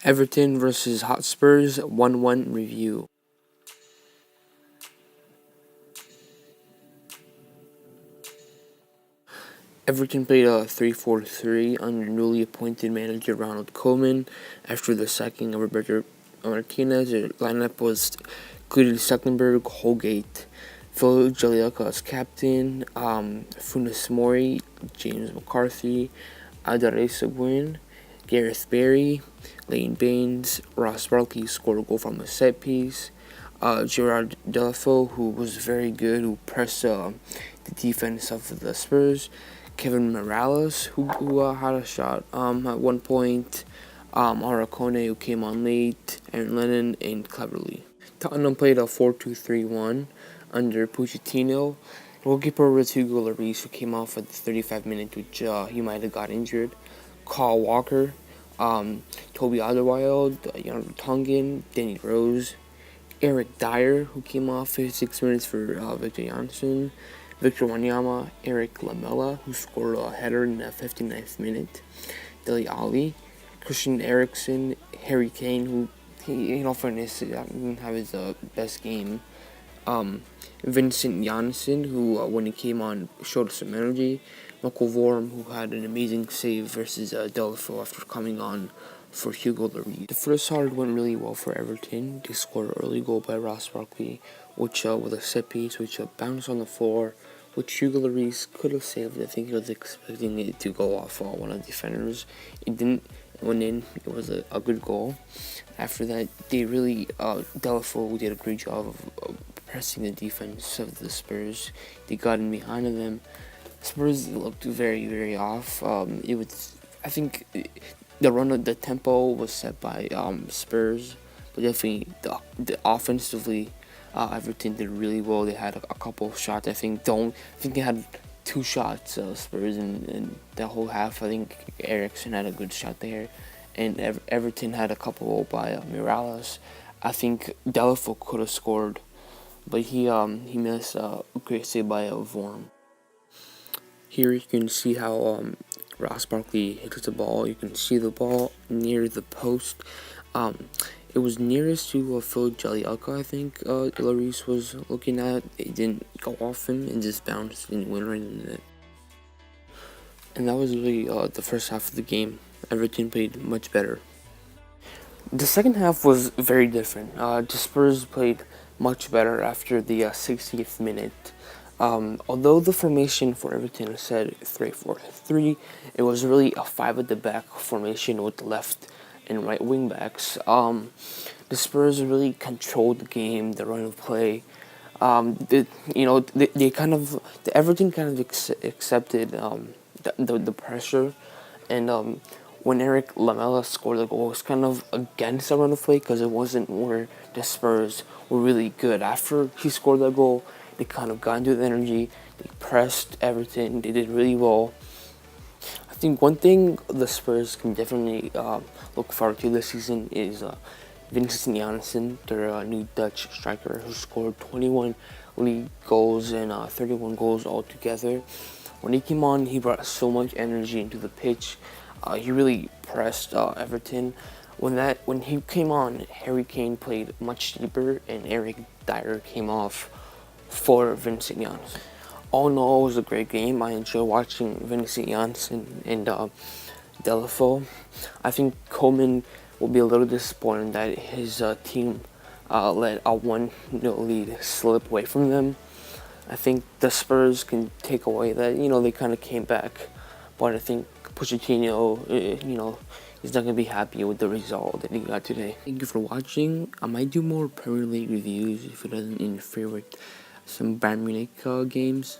Everton versus Hotspurs 1-1 review. Everton played a 3-4-3 under newly appointed manager Ronald Koeman. After the sacking of Roberto Martinez, their lineup was included Stecklenburg, Holgate, Phil Jagielka as captain, Funes Mori, James McCarthy, Adare Seguin, Gareth Barry, Lane Baines, Ross Barkley scored a goal from a set piece. Gerard Delafeu, who was very good, who pressed the defense of the Spurs. Kevin Morales, who had a shot at one point. Aracone, who came on late. Aaron Lennon, and Cleverly. Tottenham played a 4-2-3-1 under Pochettino. Goalkeeper was Hugo Lloris, who came off at the 35th minute, which he might have got injured. Carl Walker, Toby Alderweireld, Jan Tongan, Danny Rose, Eric Dyer, who came off 56 minutes for Victor Janssen, Victor Wanyama, Eric Lamela, who scored a header in the 59th minute, Dele Alli, Christian Eriksen, Harry Kane, who, in all fairness, didn't have his best game, Vincent Janssen, who, when he came on, showed some energy, Michael Vorm, who had an amazing save versus Delafeu after coming on for Hugo Lloris. The first half went really well for Everton. They scored an early goal by Ross Barkley, which with a set piece, which bounced on the floor, which Hugo Lloris could have saved. I think he was expecting it to go off one of the defenders. It didn't. It went in. It was a good goal. After that, they really Delafeu did a great job of pressing the defense of the Spurs. They got in behind of them. Spurs looked very, very off. It was, I think, the tempo was set by Spurs, but definitely the offensively, Everton did really well. They had a couple of shots. I think they had 2 shots. Spurs in the whole half. I think Eriksen had a good shot there, and Everton had a couple by Morales. I think Delafeu could have scored, but he missed a great save by Vorm. Here you can see how Ross Barkley hits the ball. You can see the ball near the post. It was nearest to Phil Jagielka, I think Lloris was looking at. It didn't go off him and just bounced and went right into it. And that was really the first half of the game. Everton played much better. The second half was very different. The Spurs played much better after the 60th minute. Although the formation for Everton said 3-4-3, it was really a 5 at the back formation with the left and right wing backs. The Spurs really controlled the game, the run of play. The Everton kind of accepted the pressure, and when Eric Lamela scored the goal, it was kind of against the run of play because it wasn't where the Spurs were really good. After he scored the goal, they kind of got into the energy. They pressed Everton. They did really well. I think one thing the Spurs can definitely look forward to this season is Vincent Janssen, their new Dutch striker, who scored 21 league goals and 31 goals altogether. When he came on, he brought so much energy into the pitch. He really pressed Everton. When he came on, Harry Kane played much deeper, and Eric Dyer came off for Vincent Janssen. All in all, it was a great game. I enjoyed watching Vincent Janssen and Delafeu. I think Koeman will be a little disappointed that his team let a 1-0 lead slip away from them. I think the Spurs can take away that, they kind of came back, but I think Pochettino, he's not going to be happy with the result that he got today. Thank you for watching. I might do more Premier League reviews if it doesn't interfere with some Bayern Munich games.